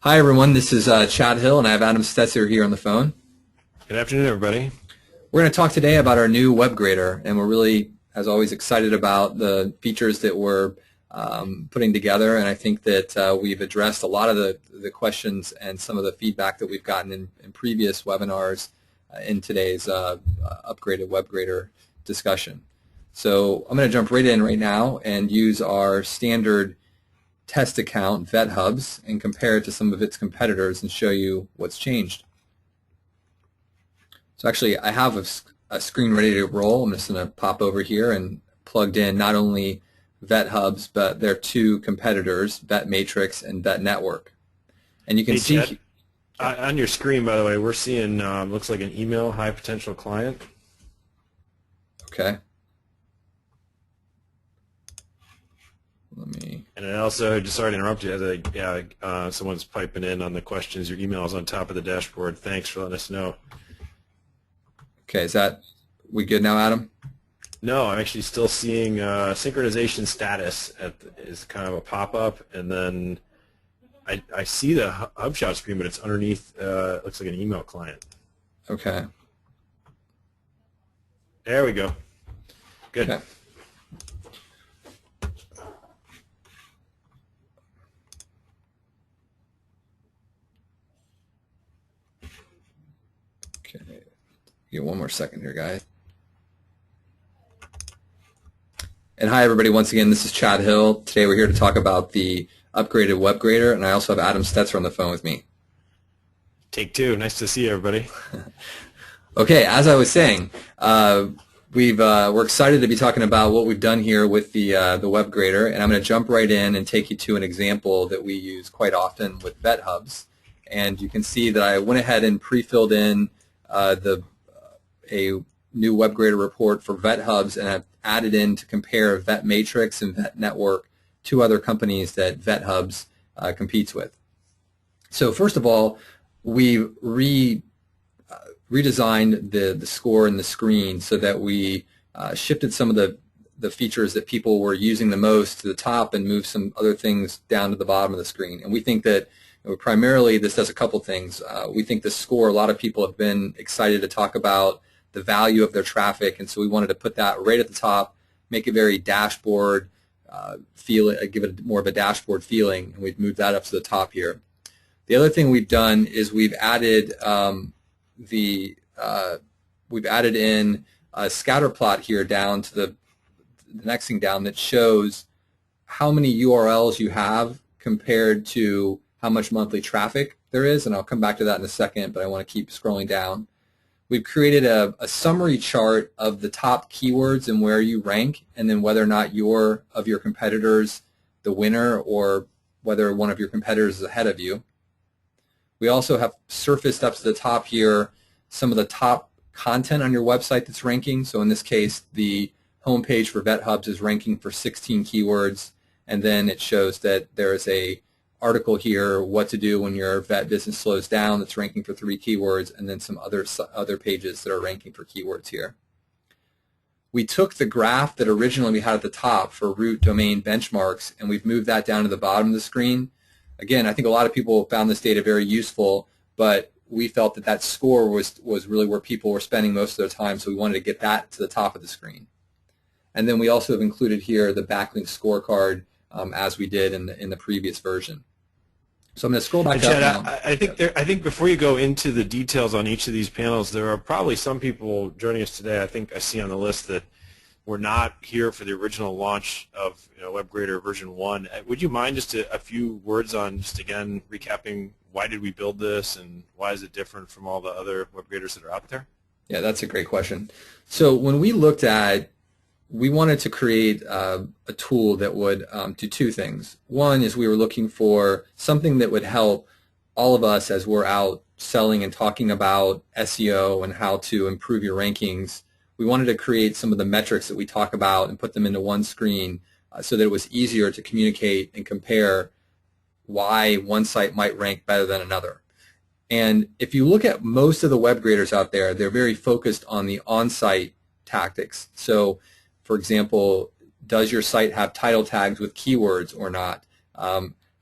Hi, everyone. This is Chad Hill, and I have Adam Stetzer here on the phone. Good afternoon, everybody. We're going to talk today about our new web grader, and we're really, as always, excited about the features that we're putting together. And I think that we've addressed a lot of the questions and some of the feedback that we've gotten in previous webinars in today's upgraded web grader discussion. So I'm going to jump right in right now and use our standard test account, VetHubs, and compare it to some of its competitors and show you what's changed. So actually, I have a screen ready to roll. I'm just going to pop over here and plugged in not only VetHubs, but their two competitors, VetMatrix and VetNetwork. And you can see Chad, on your screen, by the way, we're seeing looks like an email high potential client. Okay. Let me. And it also, just sorry to interrupt you, someone's piping in on the questions. Your email is on top of the dashboard. Thanks for letting us know. Okay, we good now, Adam? No, I'm actually still seeing synchronization status is kind of a pop-up, and then I see the HubShout screen, but it's underneath. Looks like an email client. Okay. There we go. Good. Okay. Okay. Give one more second here, guys. And hi, everybody. Once again, this is Chad Hill. Today we're here to talk about the upgraded web grader, and I also have Adam Stetzer on the phone with me. Take two. Nice to see you, everybody. Okay, as I was saying, we're excited to be talking about what we've done here with the web grader, and I'm going to jump right in and take you to an example that we use quite often with VetHubs. And you can see that I went ahead and pre-filled in a new web grader report for VetHubs, and I've added in to compare VetMatrix and VetNetwork, two other companies that VetHubs competes with. So first of all, we redesigned the score and the screen so that we shifted some of the features that people were using the most to the top and moved some other things down to the bottom of the screen. And we think that primarily this does a couple things. We think the score, a lot of people have been excited to talk about the value of their traffic, and so we wanted to put that right at the top, make it very dashboard give it more of a dashboard feeling, and we've moved that up to the top here. The other thing we've done is we've added in a scatter plot here down to the next thing down that shows how many URLs you have compared to how much monthly traffic there is, and I'll come back to that in a second, but I want to keep scrolling down. We've created a summary chart of the top keywords and where you rank, and then whether or not you're of your competitors the winner or whether one of your competitors is ahead of you. We also have surfaced up to the top here some of the top content on your website that's ranking. So in this case, the homepage for VetHubs is ranking for 16 keywords, and then it shows that there is a article here, what to do when your vet business slows down, that's ranking for 3 keywords, and then some other pages that are ranking for keywords here. We took the graph that originally we had at the top for root domain benchmarks, and we've moved that down to the bottom of the screen. Again, I think a lot of people found this data very useful, but we felt that score was really where people were spending most of their time, so we wanted to get that to the top of the screen. And then we also have included here the backlink scorecard as we did in the previous version. So I'm going to scroll back Chad, up now. I think before you go into the details on each of these panels, there are probably some people joining us today. I think I see on the list that were not here for the original launch of WebGrader version 1. Would you mind just a few words on just again recapping why did we build this and why is it different from all the other WebGraders that are out there? Yeah, that's a great question. So when we looked at, we wanted to create a tool that would do two things. One is we were looking for something that would help all of us as we're out selling and talking about SEO and how to improve your rankings. We wanted to create some of the metrics that we talk about and put them into one screen so that it was easier to communicate and compare why one site might rank better than another. And if you look at most of the web graders out there, they're very focused on the on-site tactics. So for example, does your site have title tags with keywords or not?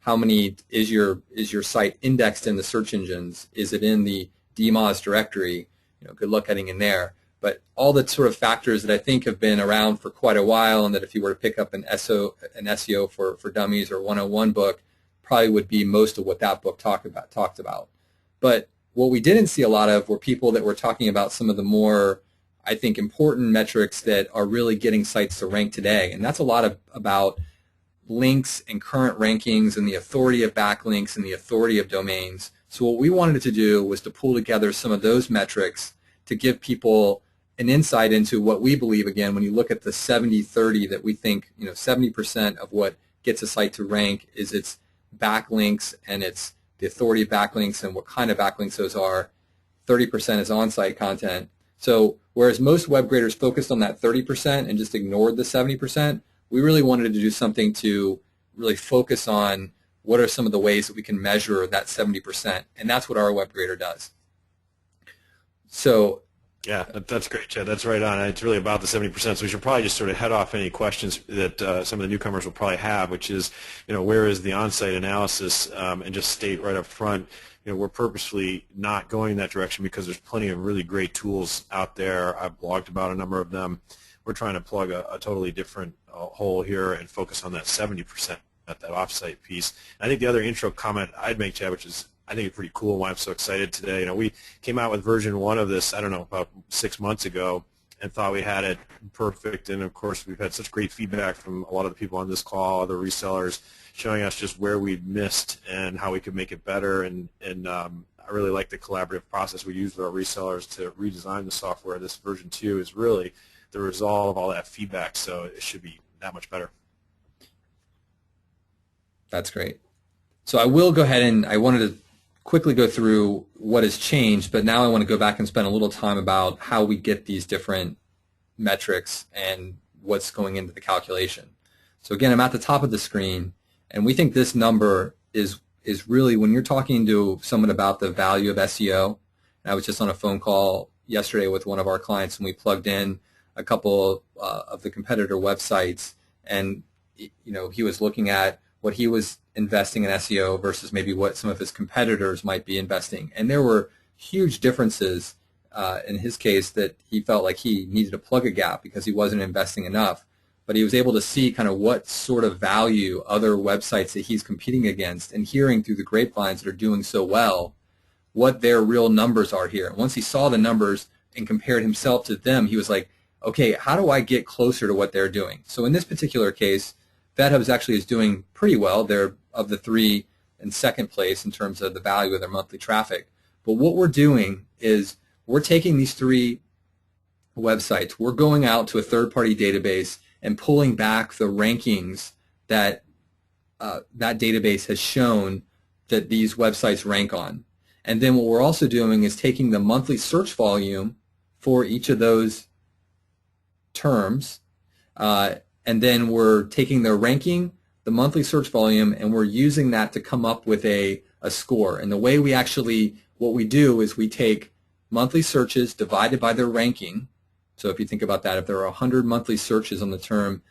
how many is your site indexed in the search engines? Is it in the DMOZ directory? Good luck getting in there. But all the sort of factors that I think have been around for quite a while, and that if you were to pick up an SEO for Dummies or 101 book, probably would be most of what that book talked about. But what we didn't see a lot of were people that were talking about some of the more, I think, important metrics that are really getting sites to rank today. And that's a lot about links and current rankings and the authority of backlinks and the authority of domains. So what we wanted to do was to pull together some of those metrics to give people an insight into what we believe, again, when you look at the 70-30, that we think 70% of what gets a site to rank is its backlinks and it's the authority of backlinks and what kind of backlinks those are. 30% is on-site content. So whereas most web graders focused on that 30% and just ignored the 70%, we really wanted to do something to really focus on what are some of the ways that we can measure that 70%, and that's what our web grader does. So yeah, that's great, Chad. That's right on. It's really about the 70%. So we should probably just sort of head off any questions that some of the newcomers will probably have, which is, where is the on-site analysis, and just state right up front, we're purposefully not going in that direction because there's plenty of really great tools out there. I've blogged about a number of them. We're trying to plug a totally different hole here and focus on that 70%, at that off-site piece. And I think the other intro comment I'd make, Chad, which is I think it's pretty cool and why I'm so excited today. We came out with version 1 of this, I don't know, about 6 months ago, and thought we had it perfect. And of course, we've had such great feedback from a lot of the people on this call, other resellers, showing us just where we'd missed and how we could make it better. And I really like the collaborative process we use with our resellers to redesign the software. This version 2 is really the result of all that feedback, so it should be that much better. That's great. So I will go ahead and I wanted to quickly go through what has changed, but now I want to go back and spend a little time about how we get these different metrics and what's going into the calculation. So again, I'm at the top of the screen, and we think this number is really, when you're talking to someone about the value of SEO, and I was just on a phone call yesterday with one of our clients, and we plugged in a couple of the competitor websites, and he was looking at what he was investing in SEO versus maybe what some of his competitors might be investing. And there were huge differences in his case that he felt like he needed to plug a gap because he wasn't investing enough. But he was able to see kind of what sort of value other websites that he's competing against, and hearing through the grapevines that are doing so well, what their real numbers are here. And once he saw the numbers and compared himself to them, he was like, okay, how do I get closer to what they're doing? So in this particular case, VetHubs actually is doing pretty well. They're of the 3 in second place in terms of the value of their monthly traffic. But what we're doing is we're taking these 3 websites, we're going out to a third-party database and pulling back the rankings that that database has shown that these websites rank on. And then what we're also doing is taking the monthly search volume for each of those terms, and then we're taking their ranking, the monthly search volume, and we're using that to come up with a score. And the way we actually, what we do is we take monthly searches divided by their ranking. So if you think about that, if there are 100 monthly searches on the term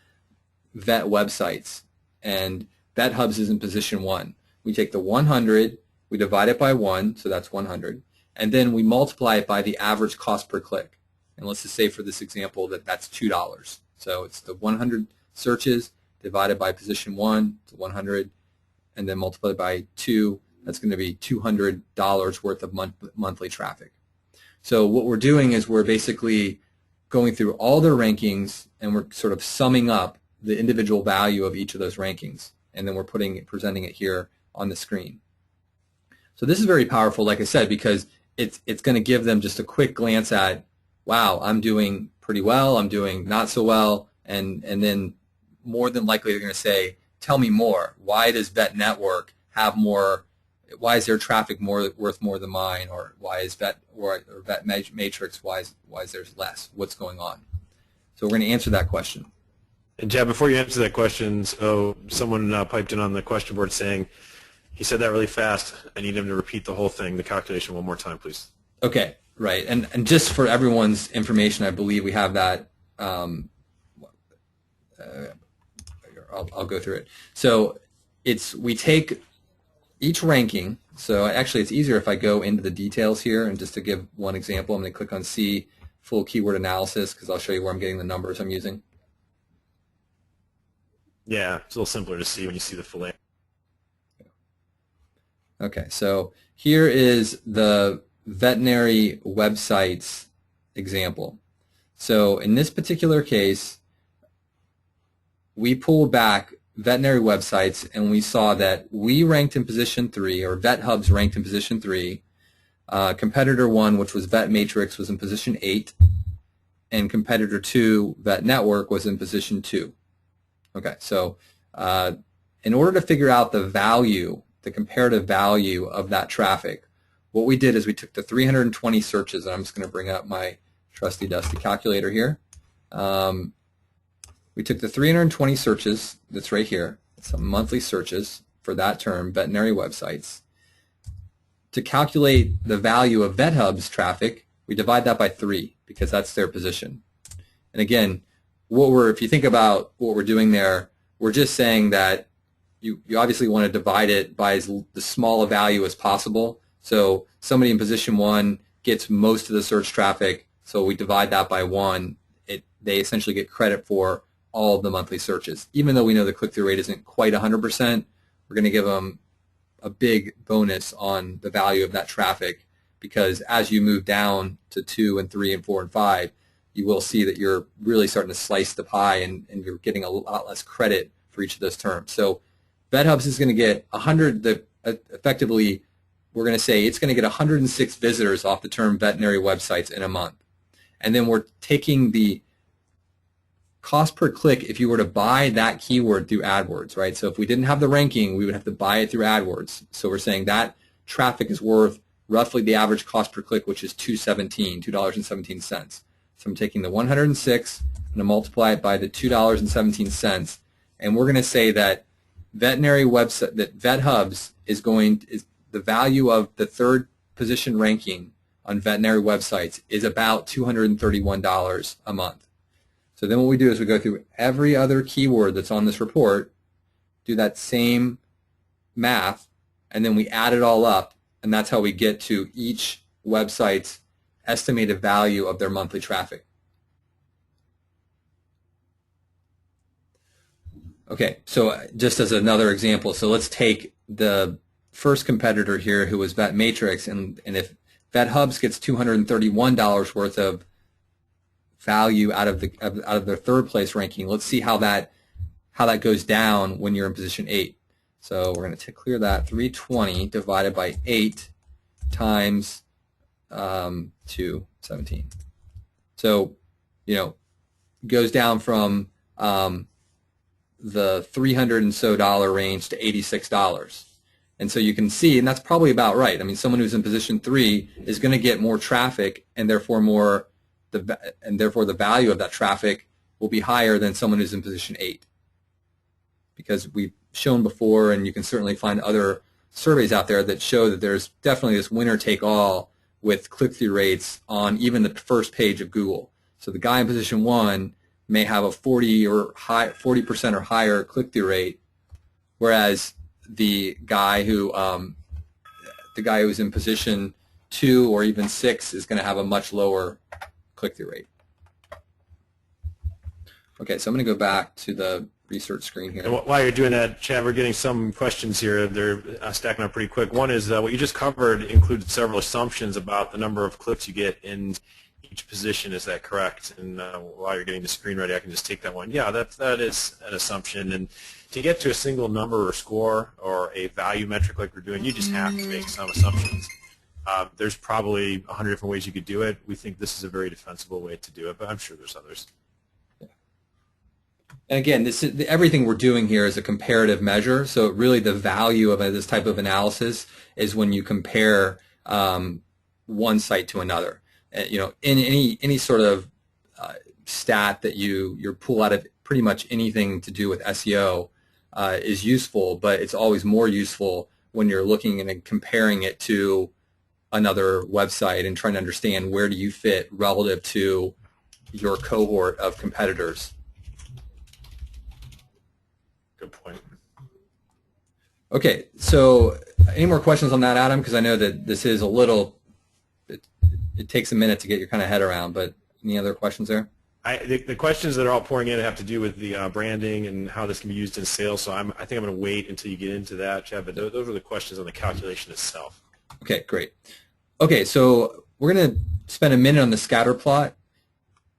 vet websites, and VetHubs is in position 1, we take the 100, we divide it by 1, so that's 100, and then we multiply it by the average cost per click. And let's just say for this example that that's $2. So it's the 100 searches divided by position 1, to 100, and then multiplied by 2. That's going to be $200 worth of monthly traffic. So what we're doing is we're basically going through all their rankings, and we're sort of summing up the individual value of each of those rankings, and then we're presenting it here on the screen. So this is very powerful, like I said, because it's going to give them just a quick glance at, wow, I'm doing pretty well, I'm doing not so well, and then more than likely they're going to say, tell me more. Why does Vet Network have more? Why is their traffic worth more than mine? Or why is Vet Matrix, why is theirs less? What's going on? So we're going to answer that question. And Chad, before you answer that question, so someone piped in on the question board saying, he said that really fast. I need him to repeat the whole thing, the calculation, one more time, please. Okay, right. And just for everyone's information, I believe we have that. I'll go through it. So we take each ranking. So actually, it's easier if I go into the details here, and just to give one example, I'm going to click on See Full Keyword Analysis because I'll show you where I'm getting the numbers I'm using. Yeah, it's a little simpler to see when you see the full. Okay, so here is the veterinary websites example. So in this particular case, we pulled back veterinary websites and we saw that we ranked in position 3, or VetHubs ranked in position 3. Competitor 1, which was VetMatrix, was in position 8, and competitor 2, VetNetwork, was in position 2. Okay, so in order to figure out the value, the comparative value of that traffic, what we did is we took the 320 searches, and I'm just going to bring up my trusty dusty calculator here. We took the 320 searches that's right here, some monthly searches for that term, veterinary websites. To calculate the value of VetHub's traffic, we divide that by 3 because that's their position. And again, if you think about what we're doing there, we're just saying that you obviously want to divide it by the small a value as possible. So somebody in position 1 gets most of the search traffic, so we divide that by 1. They essentially get credit for all of the monthly searches. Even though we know the click-through rate isn't quite 100%, we're going to give them a big bonus on the value of that traffic, because as you move down to 2 and 3 and 4 and 5, you will see that you're really starting to slice the pie, and you're getting a lot less credit for each of those terms. So VetHubs is going to get 100, effectively, we're going to say it's going to get 106 visitors off the term veterinary websites in a month. And then we're taking the cost per click if you were to buy that keyword through AdWords, right? So if we didn't have the ranking, we would have to buy it through AdWords. So we're saying that traffic is worth roughly the average cost per click, which is $2.17. So I'm taking the 106 and I'm going to multiply it by the $2.17, and we're going to say that VetHubs is the value of the 3rd position ranking on veterinary websites is about $231 a month. So then what we do is we go through every other keyword that's on this report, do that same math, and then we add it all up, and that's how we get to each website's estimated value of their monthly traffic. Okay, so just as another example, so let's take the first competitor here, who was VetMatrix, and if VetHubs gets $231 worth of value out of their 3rd place ranking, let's see how that goes down when you're in position 8. So we're going to clear that. 320 divided by 8 times 217. So, goes down from the $300 and so range to $86. And so you can see, and that's probably about right. I mean, someone who's in position 3 is going to get more traffic, and therefore the value of that traffic will be higher than someone who's in position 8. Because we've shown before, and you can certainly find other surveys out there that show that there's definitely this winner-take-all with click-through rates on even the first page of Google. So the guy in position 1 may have a 40% or higher click-through rate, whereas the guy who's in position 2 or even 6 is going to have a much lower click-through rate. Okay, so I'm going to go back to the research screen here. And while you're doing that, Chad, we're getting some questions here. They're stacking up pretty quick. One is what you just covered included several assumptions about the number of clicks you get in each position. Is that correct? And while you're getting the screen ready, I can just take that one. Yeah, that is an assumption. And to get to a single number or score or a value metric like we're doing, you just have to make some assumptions. There's probably 100 different ways you could do it. We think this is a very defensible way to do it, but I'm sure there's others. And again, everything we're doing here is a comparative measure. So really the value of this type of analysis is when you compare one site to another. In any sort of stat that you pull out of pretty much anything to do with SEO is useful, but it's always more useful when you're looking and comparing it to another website and trying to understand where do you fit relative to your cohort of competitors. Good point. Okay, so any more questions on that, Adam? Because I know that this is a little, it takes a minute to get your kind of head around, but any other questions there? The questions that are all pouring in have to do with the branding and how this can be used in sales, so I think I'm going to wait until you get into that, Chad, but those are the questions on the calculation itself. Okay, great. Okay, so we're going to spend a minute on the scatter plot.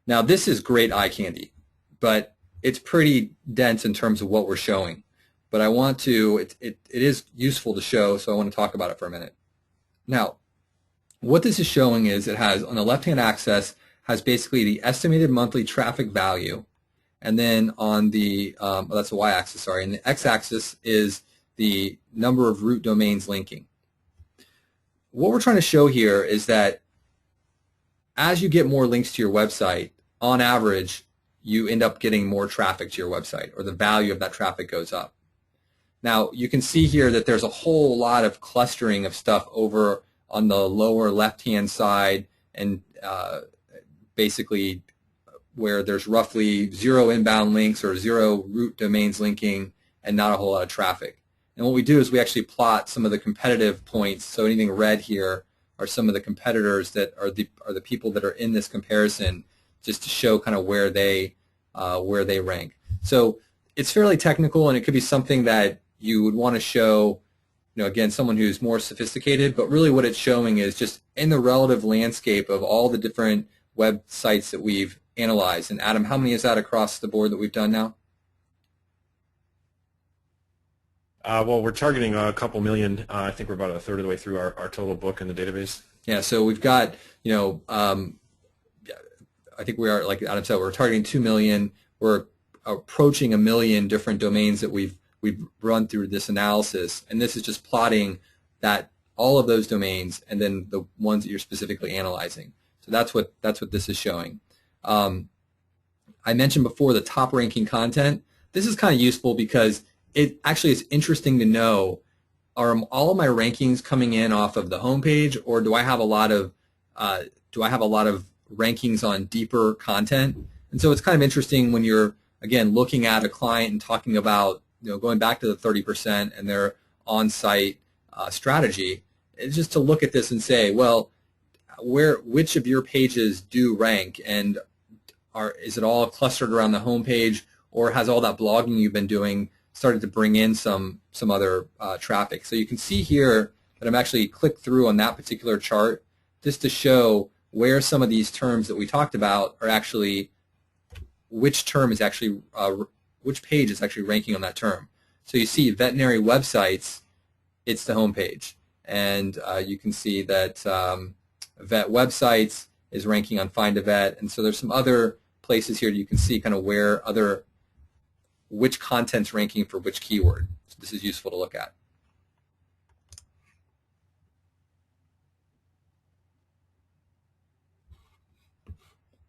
Now, this is great eye candy, but it's pretty dense in terms of what we're showing. But I want to, it is useful to show, so I want to talk about it for a minute. Now, what this is showing is it has, on the left-hand axis, has basically the estimated monthly traffic value, and then on the, that's the y-axis, sorry, and the x-axis is the number of root domains linking. What we're trying to show here is that as you get more links to your website, on average, you end up getting more traffic to your website, or the value of that traffic goes up. Now, you can see here that there's a whole lot of clustering of stuff over on the lower left-hand side, and basically where there's roughly 0 inbound links or 0 root domains linking and not a whole lot of traffic. And what we do is we actually plot some of the competitive points. So anything red here are some of the competitors that are the people that are in this comparison, just to show kind of where they rank. So it's fairly technical, and it could be something that you would want to show, again, someone who's more sophisticated, but really what it's showing is just in the relative landscape of all the different websites that we've analyzed. And Adam, how many is that across the board that we've done now? Well, we're targeting a couple million. I think we're about a third of the way through our total book in the database. Yeah, so we've got, I think we are, like Adam said, we're targeting 2 million. We're approaching 1 million different domains that we've run through this analysis, and this is just plotting that all of those domains and then the ones that you're specifically analyzing. So that's what this is showing. I mentioned before the top ranking content. This is kind of useful because it actually is interesting to know, are all of my rankings coming in off of the homepage, or do I have a lot of rankings on deeper content? And so it's kind of interesting when you're, again, looking at a client and talking about, going back to the 30% and their on-site strategy, is just to look at this and say, well, which of your pages do rank, and is it all clustered around the homepage, or has all that blogging you've been doing started to bring in some other traffic? So you can see here that I'm actually clicked through on that particular chart just to show where some of these terms that we talked about are actually, which term is actually, which page is actually ranking on that term. So you see veterinary websites, it's the homepage. And you can see that vet websites is ranking on Find a Vet. And so there's some other places here that you can see kind of which content's ranking for which keyword. So this is useful to look at.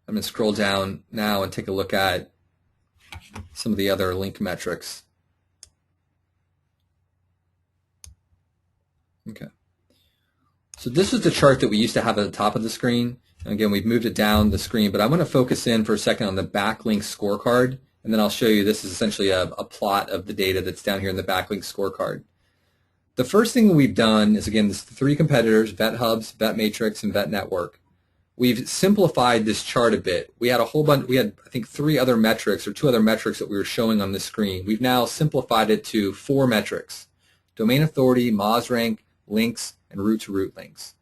I'm going to scroll down now and take a look at some of the other link metrics. Okay. So this is the chart that we used to have at the top of the screen. And again, we've moved it down the screen, but I want to focus in for a second on the backlink scorecard, and then I'll show you this is essentially a plot of the data that's down here in the backlink scorecard. The first thing we've done is, again, this is the 3 competitors, VetHubs, VetMatrix, and VetNetwork. We've simplified this chart a bit. We had a whole bunch, we had, I think, 3 other metrics or 2 other metrics that we were showing on the screen. We've now simplified it to 4 metrics: domain authority, Moz rank, links, and root-to-root links.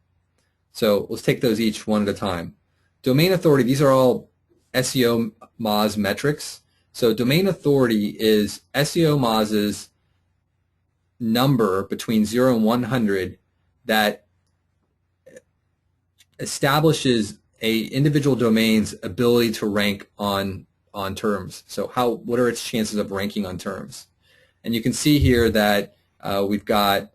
So let's take those each one at a time. Domain authority, these are all SEO Moz metrics. So domain authority is SEO Moz's number between 0 and 100 that establishes a individual domain's ability to rank on terms. So what are its chances of ranking on terms? And you can see here that we've got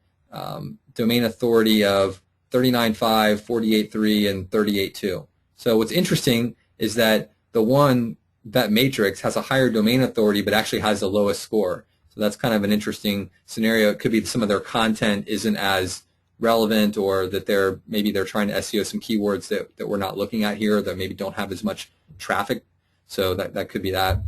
domain authority of 39.5, 48.3, and 38.2. So what's interesting is that the one, VetMatrix, has a higher domain authority but actually has the lowest score. So that's kind of an interesting scenario. It could be some of their content isn't as relevant, or that maybe they're trying to SEO some keywords that we're not looking at here that maybe don't have as much traffic. So that could be that.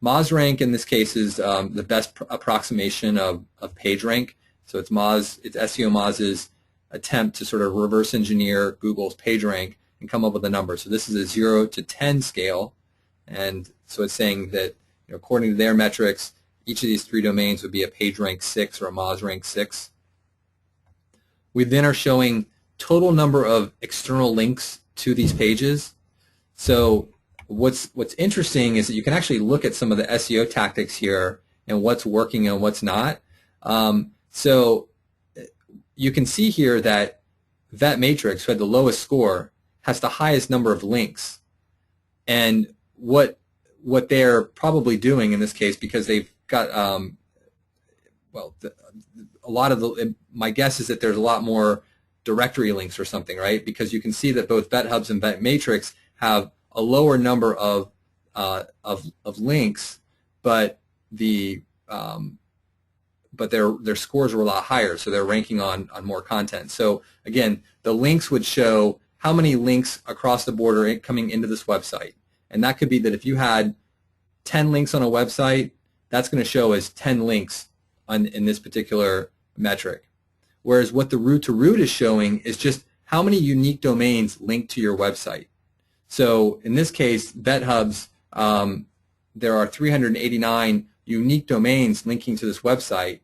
Moz rank in this case is the best approximation of PageRank. So it's SEO Moz's attempt to sort of reverse engineer Google's PageRank and come up with a number. So this is a 0 to 10 scale, and so it's saying that, according to their metrics, each of these 3 domains would be a PageRank 6 or a Moz rank 6. We then are showing total number of external links to these pages. So what's interesting is that you can actually look at some of the SEO tactics here and what's working and what's not. So you can see here that Vetmatrix, who had the lowest score, has the highest number of links. And what they're probably doing in this case, because they've got, a lot of my guess is that there's a lot more directory links or something, right? Because you can see that both VetHubs and Vetmatrix have a lower number of links, but their scores were a lot higher, so they're ranking on more content. So again, the links would show how many links across the board are coming into this website, and that could be that if you had 10 links on a website, that's going to show as 10 links in this particular metric. Whereas what the root to root is showing is just how many unique domains link to your website. So in this case, VetHubs, there are 389 unique domains linking to this website.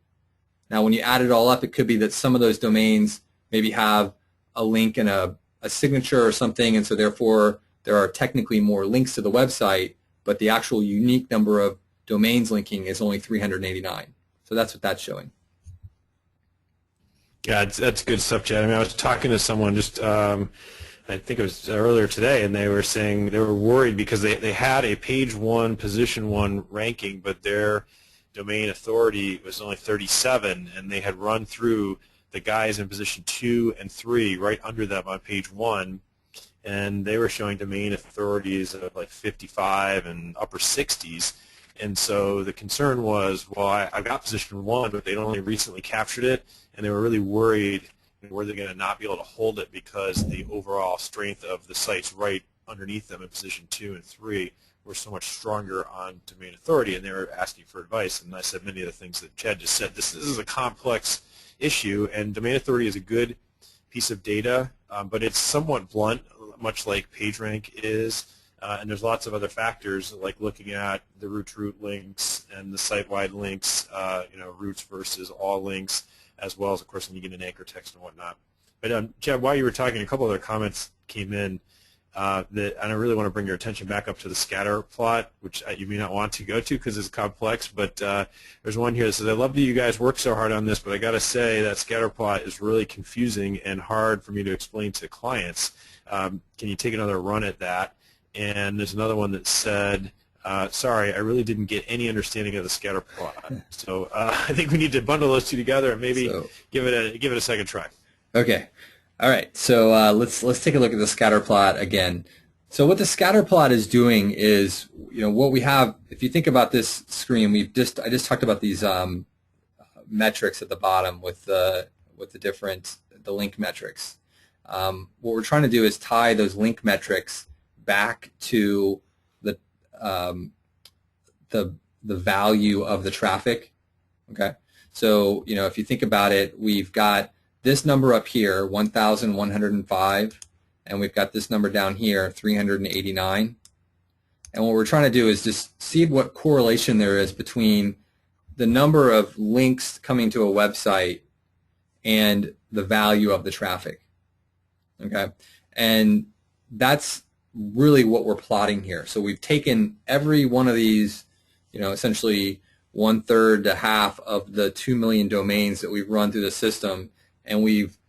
Now when you add it all up, it could be that some of those domains maybe have a link and a signature or something, and so therefore there are technically more links to the website, but the actual unique number of domains linking is only 389. So that's what that's showing. Yeah, that's good stuff, Chad. I mean, I was talking to someone just, I think it was earlier today, and they were saying they were worried because they had a page 1, position 1 ranking, but their domain authority was only 37, and they had run through the guys in position 2 and 3 right under them on page 1, and they were showing domain authorities of like 55 and upper 60s. And so the concern was, well, I've got position 1, but they'd only recently captured it, and they were really worried, were they going to not be able to hold it because the overall strength of the sites right underneath them in position 2 and 3 were so much stronger on domain authority, and they were asking for advice. And I said many of the things that Chad just said. This is a complex issue, and domain authority is a good piece of data, but it's somewhat blunt, much like PageRank is. And there's lots of other factors like looking at the root-to-root links and the site-wide links, roots versus all links, as well as, of course, when you get an anchor text and whatnot. But Chad, while you were talking, a couple other comments came in and I really want to bring your attention back up to the scatter plot, which you may not want to go to because it's complex. But there's one here that says, "I love that you guys work so hard on this, but I got to say that scatter plot is really confusing and hard for me to explain to clients. Can you take another run at that?" And there's another one that said, sorry, I really didn't get any understanding of the scatter plot. So I think we need to bundle those two together and maybe give it a second try. Okay. All right. So let's take a look at the scatter plot again. So what the scatter plot is doing is, what we have, if you think about this screen, I just talked about these metrics at the bottom with the link metrics. What we're trying to do is tie those link metrics back to the value of the traffic. Okay, so if you think about it, we've got this number up here, 1,105, and we've got this number down here, 389. And what we're trying to do is just see what correlation there is between the number of links coming to a website and the value of the traffic. Okay, and that's really what we're plotting here. So we've taken every one of these, essentially 1/3 to half of the 2 million domains that we've run through the system, and we've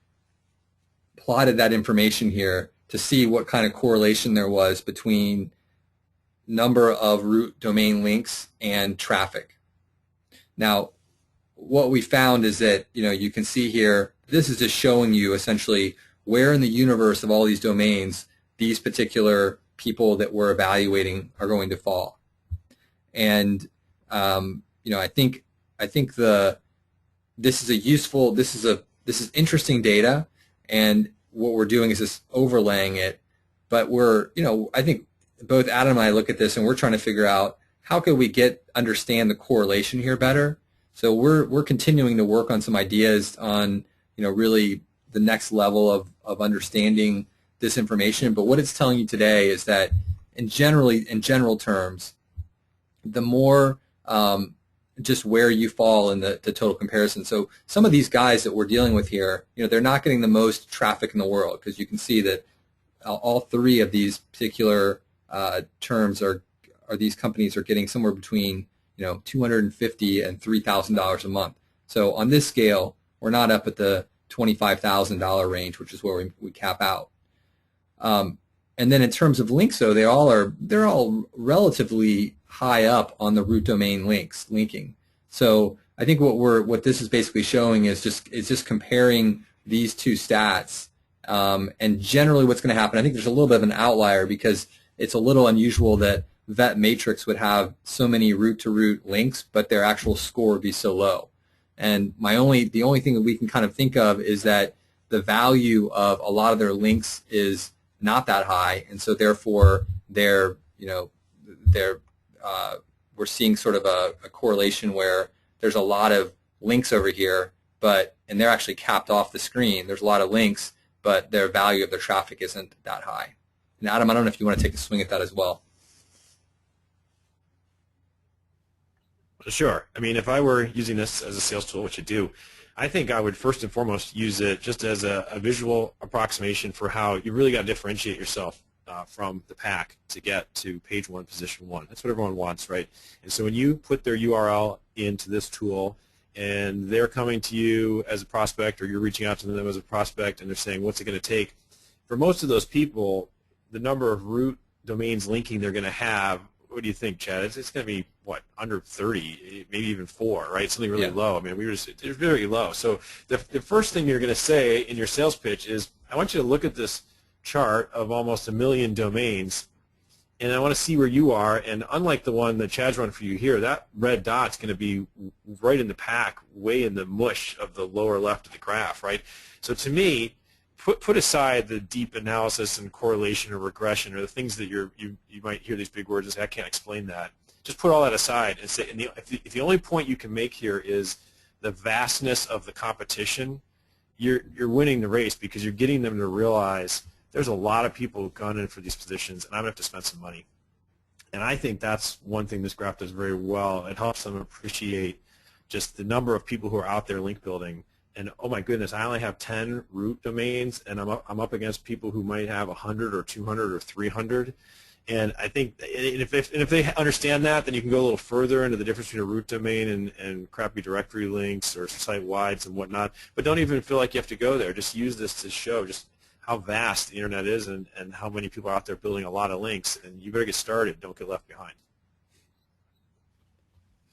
plotted that information here to see what kind of correlation there was between number of root domain links and traffic. Now, what we found is that, you can see here, this is just showing you essentially where in the universe of all these domains these particular people that we're evaluating are going to fall. And I think this is interesting data, and what we're doing is just overlaying it. But I think both Adam and I look at this and we're trying to figure out how could we understand the correlation here better, So we're continuing to work on some ideas on, really the next level of understanding this information. But what it's telling you today is that in general terms, the more just where you fall in the total comparison. So some of these guys that we're dealing with here, they're not getting the most traffic in the world, because you can see that all three of these particular terms are these companies are getting somewhere between $250 and $3,000 a month. So on this scale, we're not up at the $25,000 range, which is where we cap out. And then in terms of links, though, they're all relatively high up on the root domain linking. So I think what this is basically showing is just comparing these two stats. And generally what's going to happen, I think there's a little bit of an outlier, because it's a little unusual that Vet Matrix would have so many root-to-root links, but their actual score would be so low. And the only thing that we can kind of think of is that the value of a lot of their links is not that high, and so therefore we're seeing sort of a correlation where there's a lot of links over here, and they're actually capped off the screen. There's a lot of links, but their value of their traffic isn't that high. And Adam, I don't know if you want to take a swing at that as well. Sure. I mean, if I were using this as a sales tool, which I do, I think I would first and foremost use it just as a visual approximation for how you really got to differentiate yourself from the pack to get to page one, position one. That's what everyone wants, right? And so when you put their URL into this tool and they're coming to you as a prospect, or you're reaching out to them as a prospect, and they're saying, what's it going to take? For most of those people, the number of root domains linking they're going to have, what do you think, Chad? It's going to be, what, under 30, maybe even 4, right? Something really low. I mean, they're very low. So the first thing you're going to say in your sales pitch is, I want you to look at this chart of almost 1 million domains, and I want to see where you are. And unlike the one that Chad's run for you here, that red dot's going to be right in the pack, way in the mush of the lower left of the graph, right? So to me, put aside the deep analysis and correlation or regression, or the things that you might hear these big words and say, I can't explain that. Just put all that aside and say, if the only point you can make here is the vastness of the competition, you're winning the race, because you're getting them to realize there's a lot of people who've gone in for these positions, and I'm going to have to spend some money. And I think that's one thing this graph does very well. It helps them appreciate just the number of people who are out there link building. And oh my goodness, I only have 10 root domains, and I'm up against people who might have 100 or 200 or 300. And I think, if they understand that, then you can go a little further into the difference between a root domain and crappy directory links or site-wides and whatnot. But don't even feel like you have to go there. Just use this to show just how vast the internet is, and how many people are out there building a lot of links. And you better get started. Don't get left behind.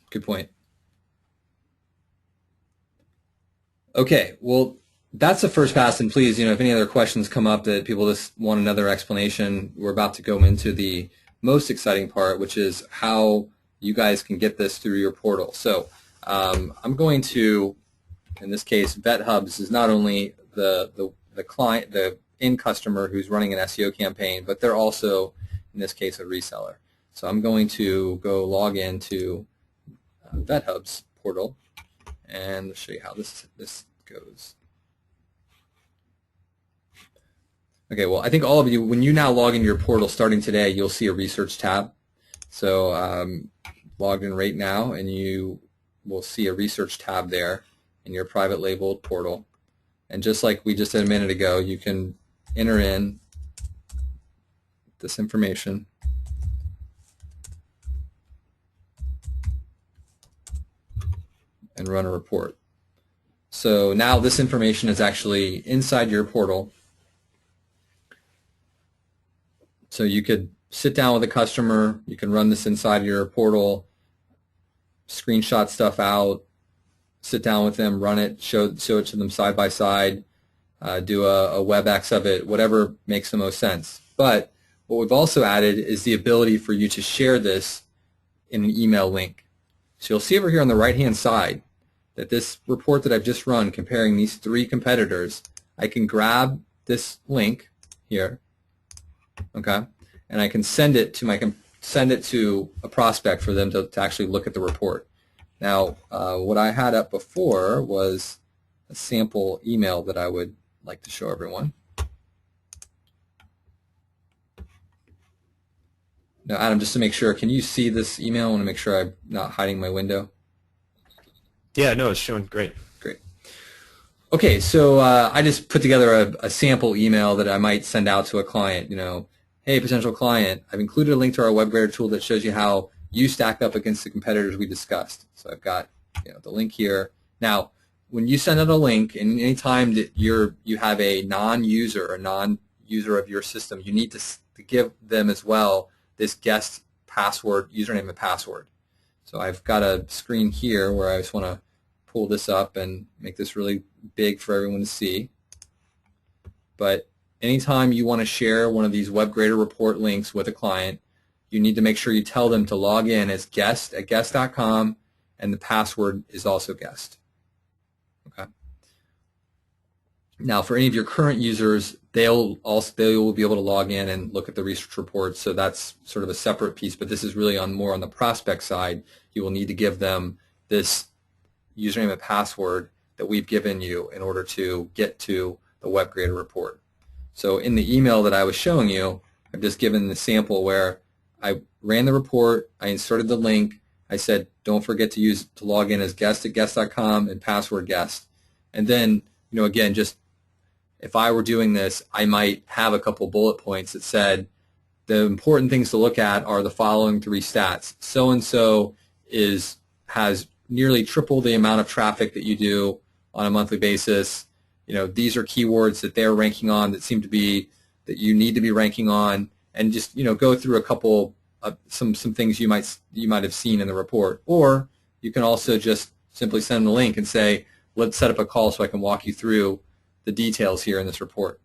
Good point. Okay, well, that's the first pass, and please, if any other questions come up that people just want another explanation, we're about to go into the most exciting part, which is how you guys can get this through your portal. So I'm going to, in this case, VetHubs is not only the client, the end customer who's running an SEO campaign, but they're also, in this case, a reseller. So I'm going to go log into VetHubs portal and show you how this goes. Okay, well, I think all of you, when you now log into your portal starting today, you'll see a research tab. So logged in right now, and you will see a research tab there in your private labeled portal. And just like we just did a minute ago, you can enter in this information. And run a report. So now this information is actually inside your portal. So you could sit down with a customer, you can run this inside your portal, screenshot stuff out, sit down with them, run it, show it to them side by side, do a WebEx of it, whatever makes the most sense. But what we've also added is the ability for you to share this in an email link. So you'll see over here on the right-hand side that this report that I've just run comparing these 3 competitors, I can grab this link here, okay, and I can send it to a prospect for them to actually look at the report. Now, what I had up before was a sample email that I would like to show everyone. Now, Adam, just to make sure, can you see this email? I want to make sure I'm not hiding my window. Yeah, no, it's showing great. Great. Okay, so I just put together a sample email that I might send out to a client. Hey, potential client, I've included a link to our WebGrader tool that shows you how you stack up against the competitors we discussed. So I've got the link here. Now, when you send out a link, and any time that you have a non-user of your system, you need to give them as well this guest password, username and password. So I've got a screen here where I just want to pull this up and make this really big for everyone to see. But anytime you want to share one of these WebGrader report links with a client, you need to make sure you tell them to log in as guest at guest.com, and the password is also guest. Okay. Now, for any of your current users, they will be able to log in and look at the research reports. So that's sort of a separate piece. But this is really more on the prospect side. You will need to give them this username and password that we've given you in order to get to the WebGrader report. So in the email that I was showing you, I've just given the sample where I ran the report, I inserted the link, I said don't forget to log in as guest at guest.com and password guest. And then, again, just if I were doing this, I might have a couple bullet points that said the important things to look at are the following 3 stats. So-and-so has nearly triple the amount of traffic that you do on a monthly basis. These are keywords that they're ranking on that seem to be that you need to be ranking on, and just go through a couple some things you might have seen in the report. Or you can also just simply send them a link and say, let's set up a call so I can walk you through the details here in this report.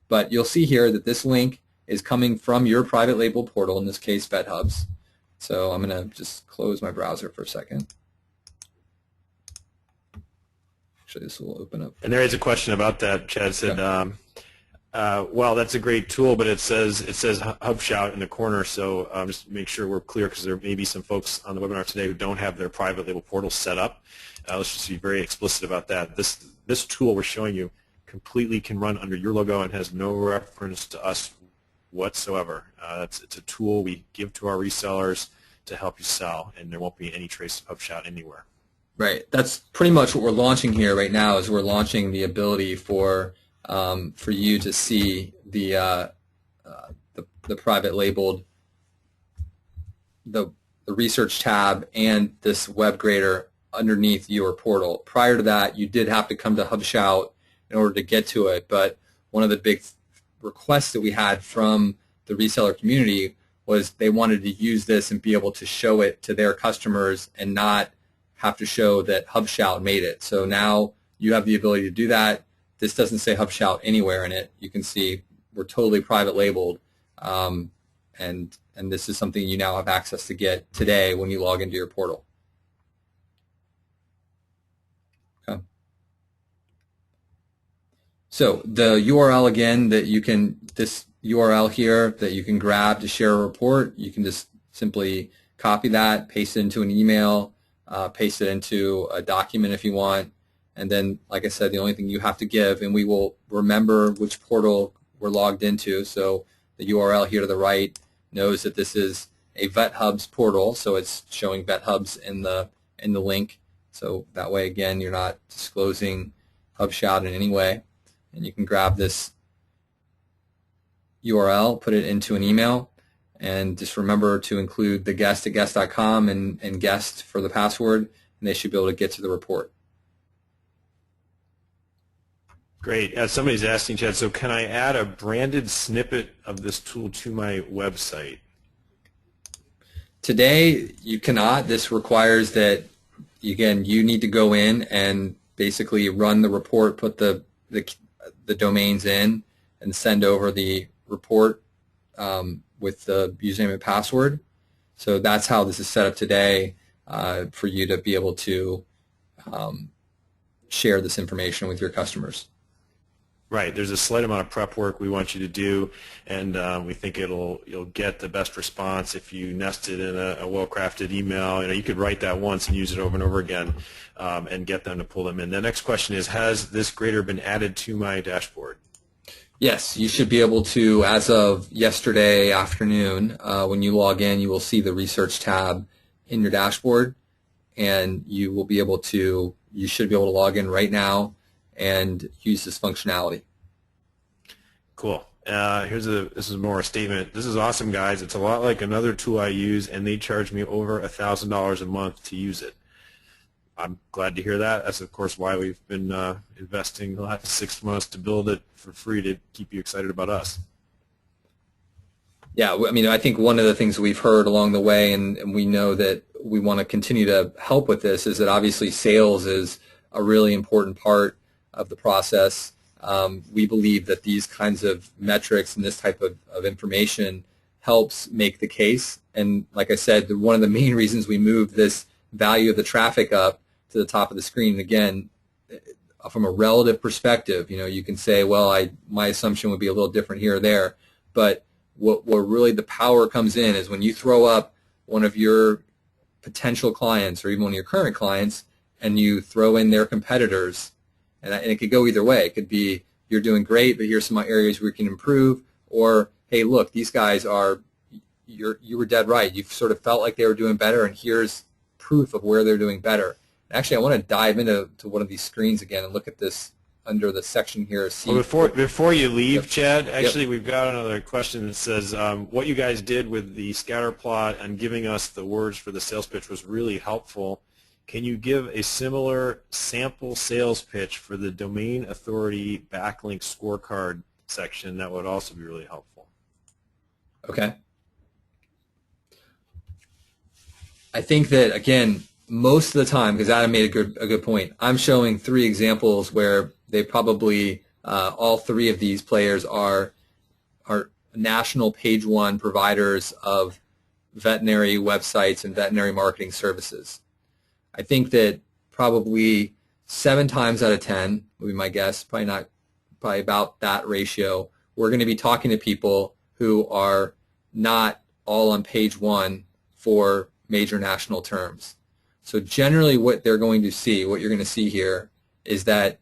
But you'll see here that this link is coming from your private label portal, in this case VetHubs. So I'm going to just close my browser for a second. Actually, this will open up. And there is a question about that. Chad said, well, that's a great tool, but it says HubShout in the corner. So just make sure we're clear, because there may be some folks on the webinar today who don't have their private label portal set up. Let's just be very explicit about that. This tool we're showing you completely can run under your logo and has no reference to us whatsoever. It's a tool we give to our resellers to help you sell, and there won't be any trace of HubShout anywhere. Right. That's pretty much what we're launching here right now. Is we're launching the ability for you to see the private labeled the research tab and this WebGrader underneath your portal. Prior to that, you did have to come to HubShout in order to get to it. But one of the big requests that we had from the reseller community was they wanted to use this and be able to show it to their customers and not have to show that HubShout made it. So now you have the ability to do that. This doesn't say HubShout anywhere in it. You can see we're totally private labeled, and this is something you now have access to get today when you log into your portal. Okay. So the URL again that you can, this URL here that you can grab to share a report, you can just simply copy that, paste it into an email, paste it into a document if you want, and then, like I said, the only thing you have to give, and we will remember which portal we're logged into. So the URL here to the right knows that this is a VetHubs portal, so it's showing VetHubs in the link. So that way, again, you're not disclosing HubShout in any way. And you can grab this URL, put it into an email, and just remember to include the guest at guest.com and guest for the password, and they should be able to get to the report. Great. Somebody's asking, Chad, so can I add a branded snippet of this tool to my website? Today, you cannot. This requires that, again, you need to go in and basically run the report, put the domains in, and send over the report with the username and password. So that's how this is set up today for you to be able to share this information with your customers. Right. There's a slight amount of prep work we want you to do, and we think you'll get the best response if you nest it in a well-crafted email. You could write that once and use it over and over again, and get them to pull them in. The next question is, has this grader been added to my dashboard? Yes, you should be able to, as of yesterday afternoon, when you log in, you will see the research tab in your dashboard, and you should be able to log in right now and use this functionality. Cool. This is more a statement. This is awesome, guys. It's a lot like another tool I use, and they charge me over $1,000 a month to use it. I'm glad to hear that. That's, of course, why we've been investing the last 6 months to build it for free to keep you excited about us. Yeah, I mean, I think one of the things we've heard along the way, and we know that we want to continue to help with this, is that obviously sales is a really important part of the process. We believe that these kinds of metrics and this type of information helps make the case. And like I said, one of the main reasons we moved this value of the traffic up to the top of the screen, again, from a relative perspective, you can say, well, my assumption would be a little different here or there, but what really the power comes in is when you throw up one of your potential clients or even one of your current clients and you throw in their competitors, and it could go either way. It could be you're doing great, but here's some areas where you can improve, or hey, look, these guys you were dead right. You sort of felt like they were doing better, and here's proof of where they're doing better. Actually, I want to dive into one of these screens again and look at this under the section here. Well, before you leave, Yep. Chad, actually we've got another question that says, what you guys did with the scatter plot and giving us the words for the sales pitch was really helpful. Can you give a similar sample sales pitch for the domain authority backlink scorecard section? That would also be really helpful. Okay. I think that, again, most of the time, because Adam made a good point, I'm showing 3 examples where they probably, all 3 of these players are national page 1 providers of veterinary websites and veterinary marketing services. I think that probably 7 times out of 10 would be my guess, probably about that ratio, we're going to be talking to people who are not all on page 1 for major national terms. So generally what they're going to see, what you're going to see here is that,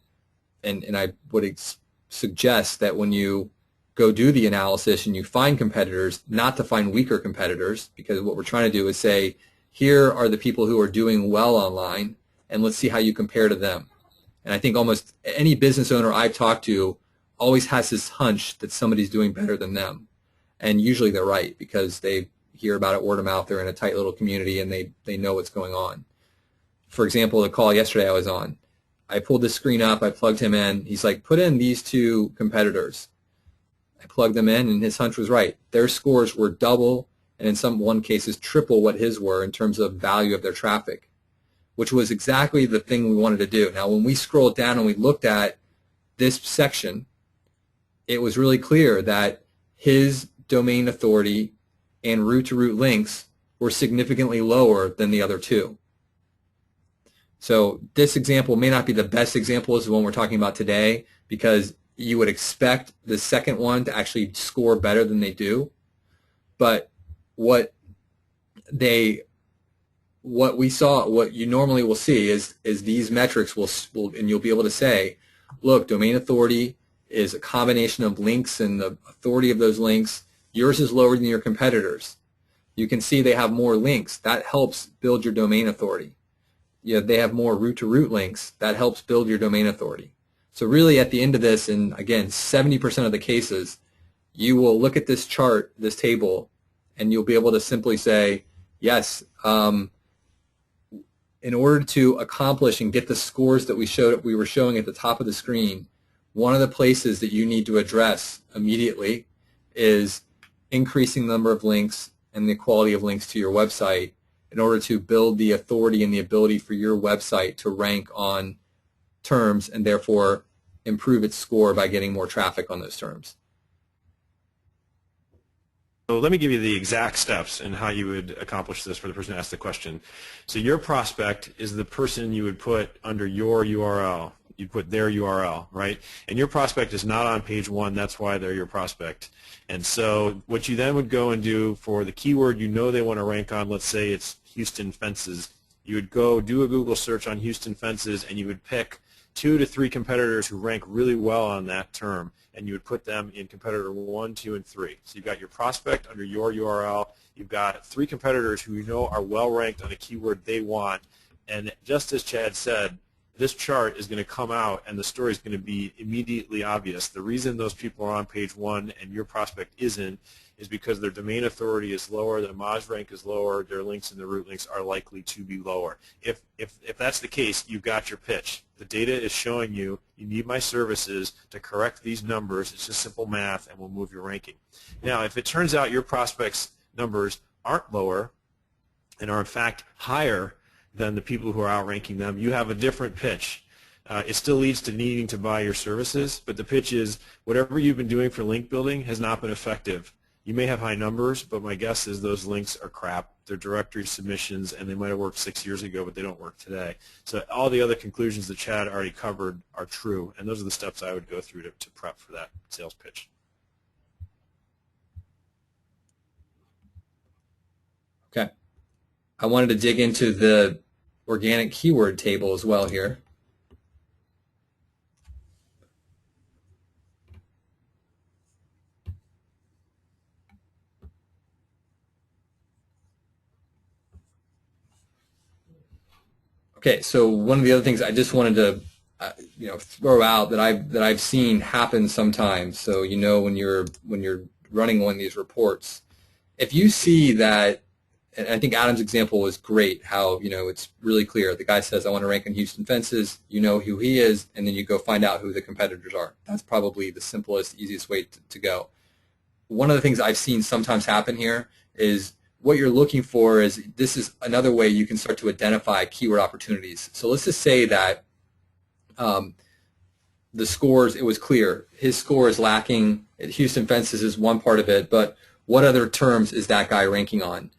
and I would suggest that when you go do the analysis and you find competitors, not to find weaker competitors, because what we're trying to do is say, here are the people who are doing well online, and let's see how you compare to them. And I think almost any business owner I've talked to always has this hunch that somebody's doing better than them. And usually they're right, because they hear about it word of mouth, they're in a tight little community, and they know what's going on. For example, the call yesterday I was on, I pulled this screen up, I plugged him in, he's like, put in these 2 competitors. I plugged them in, and his hunch was right. Their scores were double, and in one cases triple what his were in terms of value of their traffic, which was exactly the thing we wanted to do. Now, when we scrolled down and we looked at this section, it was really clear that his domain authority and root-to-root links were significantly lower than the other 2. So this example may not be the best example as the one we're talking about today, because you would expect the second one to actually score better than they do. But what we saw, what you normally will see is these metrics will, and you'll be able to say, look, domain authority is a combination of links and the authority of those links. Yours is lower than your competitors. You can see they have more links. That helps build your domain authority. They have more root-to-root links. That helps build your domain authority. So really at the end of this, and again, 70% of the cases, you will look at this chart, this table, and you'll be able to simply say, yes, in order to accomplish and get the scores that we were showing at the top of the screen, one of the places that you need to address immediately is increasing the number of links and the quality of links to your website in order to build the authority and the ability for your website to rank on terms and therefore improve its score by getting more traffic on those terms. So let me give you the exact steps and how you would accomplish this for the person who asked the question. So your prospect is the person you would put under your URL. You'd put their URL, right? And your prospect is not on page 1. That's why they're your prospect. And so what you then would go and do for the keyword you know they want to rank on, let's say it's Houston fences, you would go do a Google search on Houston fences, and you would pick 2 to 3 competitors who rank really well on that term, and you would put them in competitor 1, 2, and 3. So you've got your prospect under your URL. You've got 3 competitors who you know are well ranked on a keyword they want, and just as Chad said, this chart is going to come out and the story is going to be immediately obvious. The reason those people are on page 1 and your prospect isn't is because their domain authority is lower, their Moz rank is lower, their links and their root links are likely to be lower. If that's the case, you've got your pitch. The data is showing you need my services to correct these numbers. It's just simple math, and we'll move your ranking. Now, if it turns out your prospects' numbers aren't lower and are in fact higher than the people who are outranking them, you have a different pitch. It still leads to needing to buy your services, but the pitch is whatever you've been doing for link building has not been effective. You may have high numbers, but my guess is those links are crap. They're directory submissions, and they might have worked 6 years ago, but they don't work today. So all the other conclusions that Chad already covered are true, and those are the steps I would go through to prep for that sales pitch. Okay. I wanted to dig into the organic keyword table as well here. Okay, so one of the other things I just wanted to throw out that I've seen happen sometimes. So when you're running one of these reports, if you see that, and I think Adam's example was great, how it's really clear. The guy says, I want to rank on Houston fences, you know who he is, and then you go find out who the competitors are. That's probably the simplest, easiest way to go. One of the things I've seen sometimes happen here is what you're looking for is, this is another way you can start to identify keyword opportunities. So let's just say that the scores, it was clear. His score is lacking. Houston fences is one part of it, but what other terms is that guy ranking on?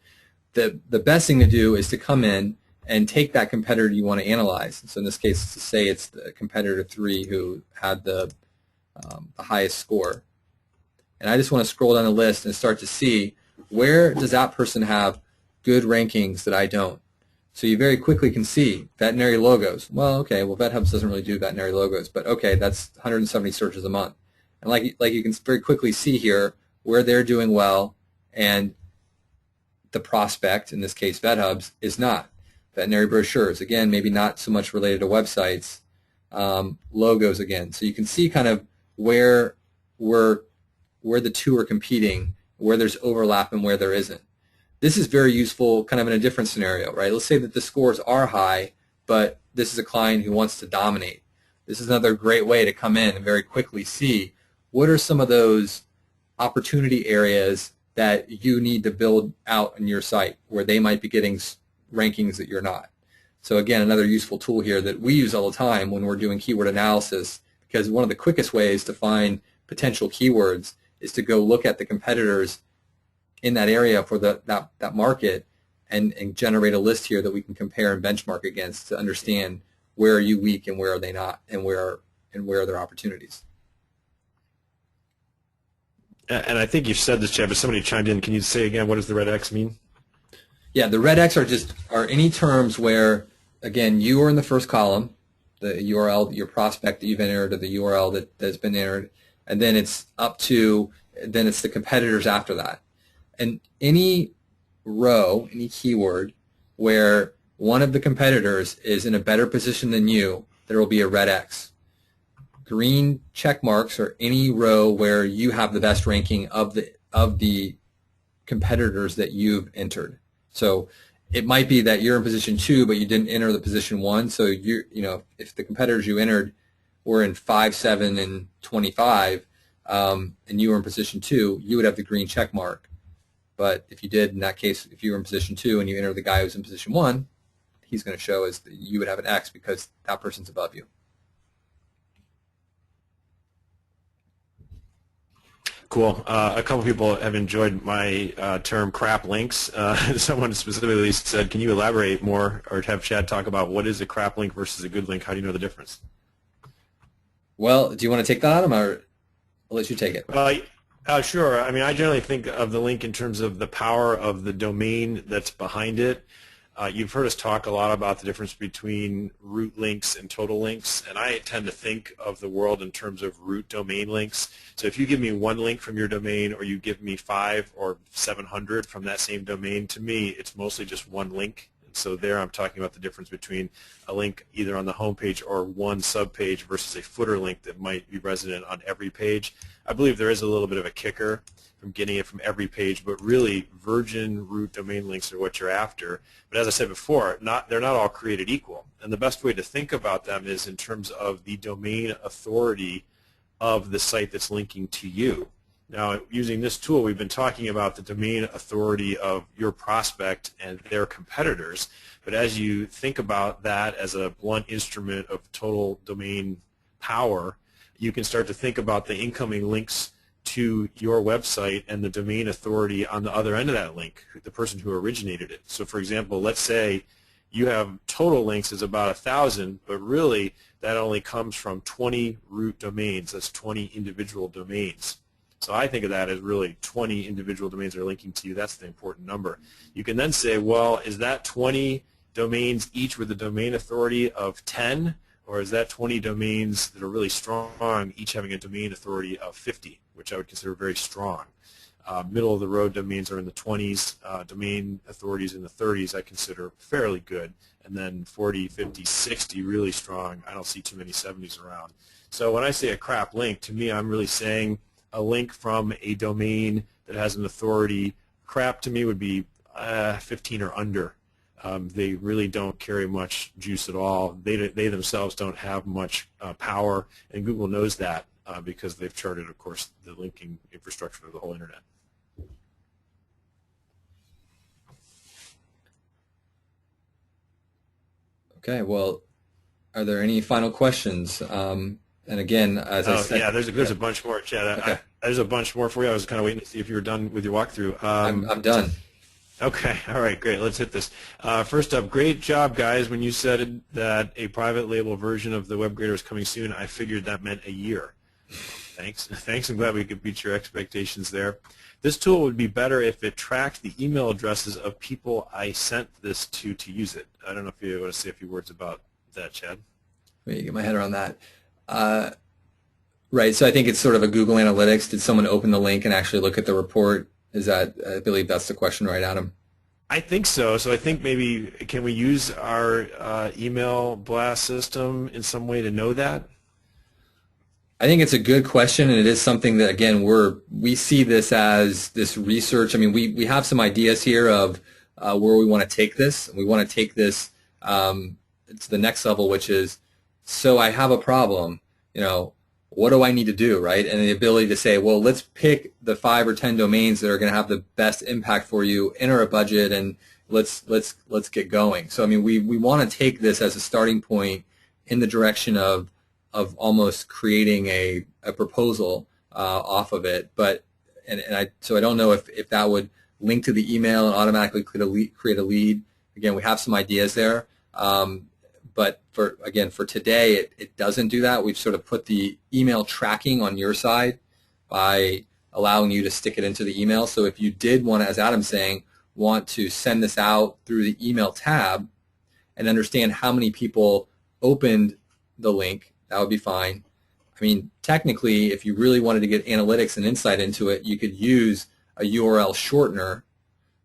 The best thing to do is to come in and take that competitor you want to analyze. So in this case, to say it's the competitor 3 who had the highest score. And I just want to scroll down the list and start to see, where does that person have good rankings that I don't? So you very quickly can see veterinary logos. Well, okay, VetHubs doesn't really do veterinary logos, but okay, that's 170 searches a month. And like you can very quickly see here where they're doing well, and the prospect, in this case VetHubs, is not. Veterinary brochures, again, maybe not so much related to websites. Logos again. So you can see kind of where the two are competing, where there's overlap and where there isn't. This is very useful kind of in a different scenario, right? Let's say that the scores are high, but this is a client who wants to dominate. This is another great way to come in and very quickly see what are some of those opportunity areas that you need to build out on your site where they might be getting rankings that you're not. So again, another useful tool here that we use all the time when we're doing keyword analysis, because one of the quickest ways to find potential keywords is to go look at the competitors in that area for that market and generate a list here that we can compare and benchmark against to understand where are you weak and where are they not, and where are their opportunities. And I think you've said this, Chad, but somebody chimed in. Can you say again, what does the red X mean? Yeah, the red X are any terms where, again, you are in the first column, the URL, your prospect that you've entered, or the URL that's been entered, and then it's then it's the competitors after that. And any row, any keyword where one of the competitors is in a better position than you, there will be a red X. Green check marks are any row where you have the best ranking of the competitors that you've entered. So it might be that you're in position 2, but you didn't enter the position 1. So if the competitors you entered were in 5, 7, and 25, and you were in position 2, you would have the green check mark. But if you did, in that case, if you were in position 2 and you enter the guy who's in position 1, he's going to show as you would have an X because that person's above you. Cool. A couple people have enjoyed my term crap links. Someone specifically said, can you elaborate more or have Chad talk about what is a crap link versus a good link? How do you know the difference? Well, do you want to take that, Adam, or I'll let you take it? Sure. I mean, I generally think of the link in terms of the power of the domain that's behind it. You've heard us talk a lot about the difference between root links and total links, and I tend to think of the world in terms of root domain links. So if you give me one link from your domain, or you give me 5 or 700 from that same domain, to me, it's mostly just one link. So there I'm talking about the difference between a link either on the home page or one subpage versus a footer link that might be resident on every page. I believe there is a little bit of a kicker from getting it from every page, but really virgin root domain links are what you're after. But as I said before, they're not all created equal. And the best way to think about them is in terms of the domain authority of the site that's linking to you. Now, using this tool, we've been talking about the domain authority of your prospect and their competitors. But as you think about that as a blunt instrument of total domain power, you can start to think about the incoming links to your website and the domain authority on the other end of that link, the person who originated it. So, for example, let's say you have total links is about 1,000, but really that only comes from 20 root domains. That's 20 individual domains. So I think of that as really 20 individual domains that are linking to you. That's the important number. You can then say, well, is that 20 domains each with a domain authority of 10, or is that 20 domains that are really strong, each having a domain authority of 50, which I would consider very strong. Middle of the road domains are in the 20s, domain authorities in the 30s I consider fairly good, and then 40, 50, 60 really strong. I don't see too many 70s around. So when I say a crap link, to me I'm really saying a link from a domain that has an authority. Crap to me would be 15 or under. They really don't carry much juice at all. They themselves don't have much power, and Google knows that because they've charted, of course, the linking infrastructure of the whole internet. Okay, well, are there any final questions? And again, as I said, yeah, there's a bunch more, Chad. Okay. There's a bunch more for you. I was kind of waiting to see if you were done with your walkthrough. I'm done. Okay, all right, great. Let's hit this. First up, great job, guys. When you said that a private label version of the WebGrader is coming soon, I figured that meant a year. Thanks. Thanks. I'm glad we could beat your expectations there. This tool would be better if it tracked the email addresses of people I sent this to use it. I don't know if you want to say a few words about that, Chad. Let me get my head around that. Right, so I think it's sort of a Google Analytics. Did someone open the link and actually look at the report? Is that, I believe that's the question, right, Adam? I think so. So I think maybe, can we use our email blast system in some way to know that? I think it's a good question, and it is something that, again, we see this as this research. I mean, we have some ideas here of where we want to take this. We want to take this to the next level, which is, so I have a problem, what do I need to do, right? And the ability to say, well, let's pick the 5 or 10 domains that are going to have the best impact for you, enter a budget, and let's get going. So I mean, we want to take this as a starting point in the direction of almost creating a proposal off of it. But so I don't know if that would link to the email and automatically create a lead. Again, we have some ideas there. But for today, it doesn't do that. We've sort of put the email tracking on your side by allowing you to stick it into the email. So if you did want to, as Adam's saying, want to send this out through the email tab and understand how many people opened the link, that would be fine. I mean, technically, if you really wanted to get analytics and insight into it, you could use a URL shortener,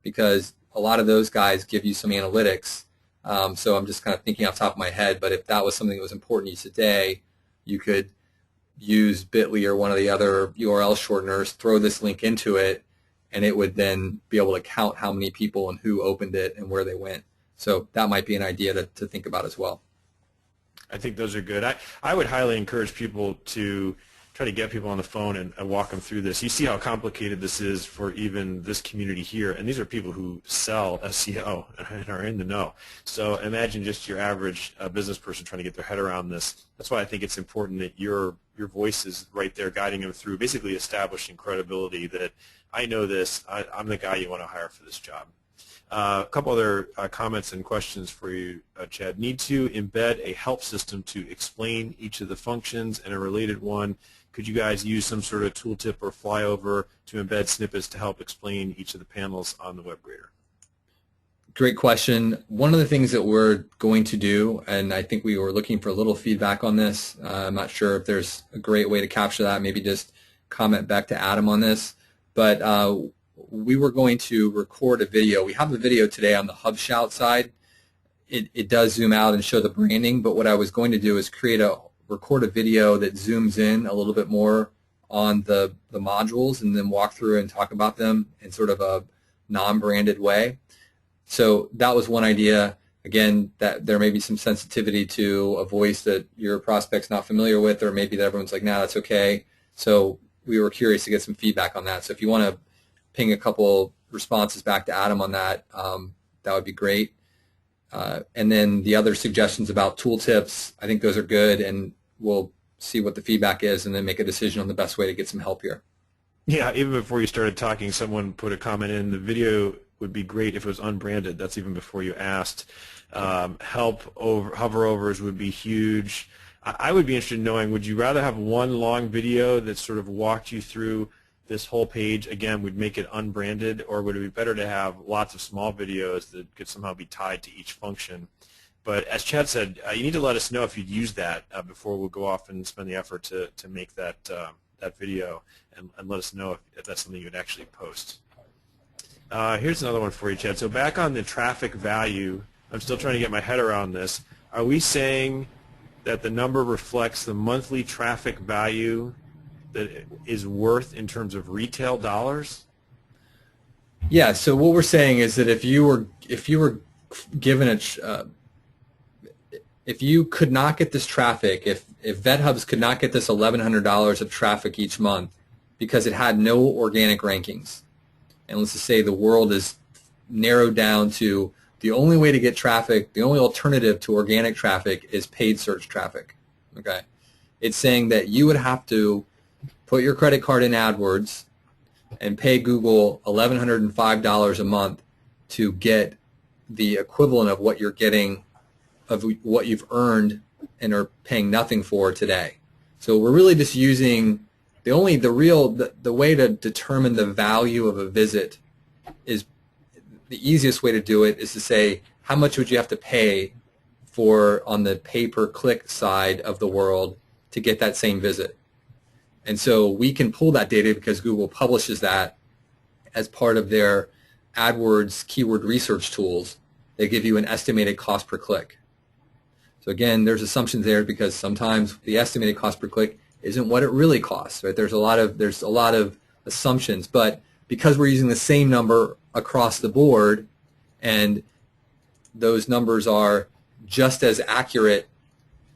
because a lot of those guys give you some analytics. So I'm just kind of thinking off the top of my head, but if that was something that was important to you today, you could use Bitly or one of the other URL shorteners, throw this link into it, and it would then be able to count how many people and who opened it and where they went. So that might be an idea to think about as well. I think those are good. I would highly encourage people to try to get people on the phone and walk them through this. You see how complicated this is for even this community here, and these are people who sell SEO and are in the know. So imagine just your average business person trying to get their head around this. That's why I think it's important that your voice is right there guiding them through, basically establishing credibility that I know this, I'm the guy you want to hire for this job. A couple other comments and questions for you, Chad. Need to embed a help system to explain each of the functions, and a related one, could you guys use some sort of tooltip or flyover to embed snippets to help explain each of the panels on the WebGrader? Great question. One of the things that we're going to do, and I think we were looking for a little feedback on this, I'm not sure if there's a great way to capture that, maybe just comment back to Adam on this, but we were going to record a video. We have a video today on the HubShout side. It does zoom out and show the branding, but what I was going to do is record a video that zooms in a little bit more on the modules and then walk through and talk about them in sort of a non-branded way. So that was one idea. Again, that there may be some sensitivity to a voice that your prospect's not familiar with, or maybe that everyone's like, nah, that's okay. So we were curious to get some feedback on that. So if you want to ping a couple responses back to Adam on that, that would be great. And then the other suggestions about tooltips, I think those are good, and we'll see what the feedback is and then make a decision on the best way to get some help here. Yeah, even before you started talking, someone put a comment in, the video would be great if it was unbranded. That's even before you asked. Hover-overs would be huge. I would be interested in knowing, would you rather have one long video that sort of walked you through this whole page, again, would make it unbranded, or would it be better to have lots of small videos that could somehow be tied to each function? But as Chad said, you need to let us know if you'd use that before we'll go off and spend the effort to make that video, and let us know if that's something you'd actually post. Here's another one for you, Chad. So back on the traffic value, I'm still trying to get my head around this. Are we saying that the number reflects the monthly traffic value that it is worth in terms of retail dollars? Yeah. So what we're saying is that if you were given if you could not get this traffic, if VetHubs could not get this $1,100 of traffic each month because it had no organic rankings, and let's just say the world is narrowed down to the only way to get traffic, the only alternative to organic traffic is paid search traffic. Okay, it's saying that you would have to put your credit card in AdWords and pay Google $1,105 a month to get the equivalent of what you're getting, of what you've earned and are paying nothing for today. So we're really just using the way to determine the value of a visit is the easiest way to do it is to say how much would you have to pay for on the pay-per-click side of the world to get that same visit. And so we can pull that data because Google publishes that as part of their AdWords keyword research tools. They give you an estimated cost per click. So again, there's assumptions there because sometimes the estimated cost per click isn't what it really costs, right? There's a lot of assumptions, but because we're using the same number across the board, and those numbers are just as accurate,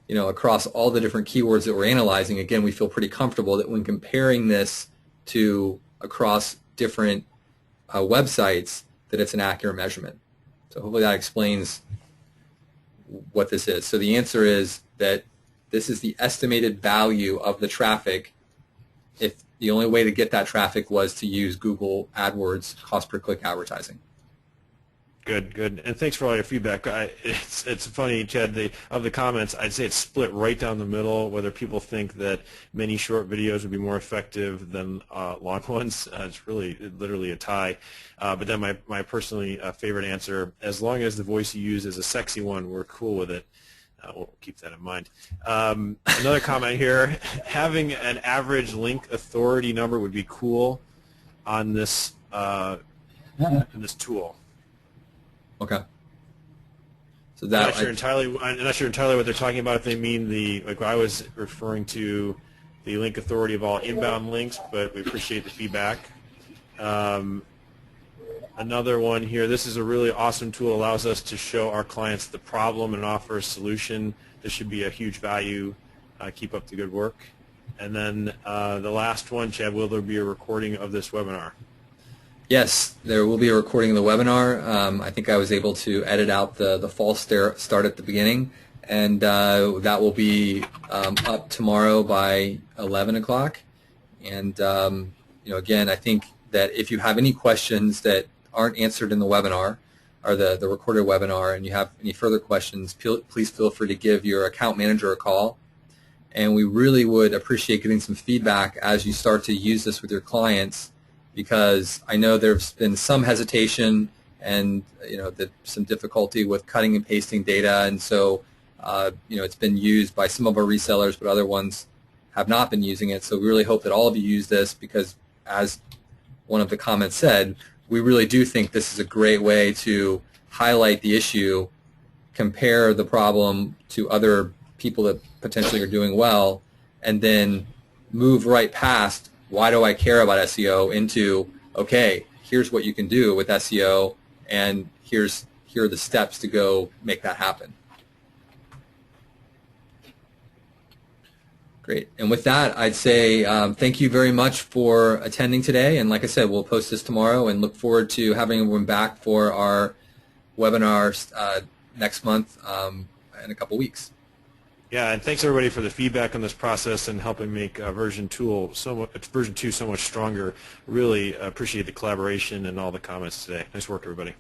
across all the different keywords that we're analyzing. Again, we feel pretty comfortable that when comparing this to across different websites, that it's an accurate measurement. So hopefully that explains what this is. So the answer is that this is the estimated value of the traffic if the only way to get that traffic was to use Google AdWords cost per click advertising. Good. And thanks for all your feedback. It's funny, Chad, of the comments, I'd say it's split right down the middle, whether people think that many short videos would be more effective than long ones. It's really literally a tie. But then my personally favorite answer, as long as the voice you use is a sexy one, we're cool with it. We'll keep that in mind. Another comment here, having an average link authority number would be cool on this tool. Okay. So that I'm not sure entirely what they're talking about. If they mean like I was referring to the link authority of all inbound links, but we appreciate the feedback. Another one here. This is a really awesome tool. Allows us to show our clients the problem and offer a solution. This should be a huge value. Keep up the good work. And then the last one, Chad, will there be a recording of this webinar? Yes, there will be a recording of the webinar. I think I was able to edit out the false start at the beginning, and that will be up tomorrow by 11 o'clock. And again, I think that if you have any questions that aren't answered in the webinar or the recorded webinar, and you have any further questions, please feel free to give your account manager a call. And we really would appreciate getting some feedback as you start to use this with your clients, because I know there's been some hesitation and some difficulty with cutting and pasting data, and so it's been used by some of our resellers, but other ones have not been using it. So we really hope that all of you use this, because as one of the comments said, we really do think this is a great way to highlight the issue, compare the problem to other people that potentially are doing well, and then move right past why do I care about SEO into, okay, here's what you can do with SEO, and here are the steps to go make that happen. Great. And with that, I'd say thank you very much for attending today. And like I said, we'll post this tomorrow and look forward to having everyone back for our webinars next month in a couple weeks. Yeah, and thanks everybody for the feedback on this process and helping make version 2 so much stronger. Really appreciate the collaboration and all the comments today. Nice work, everybody.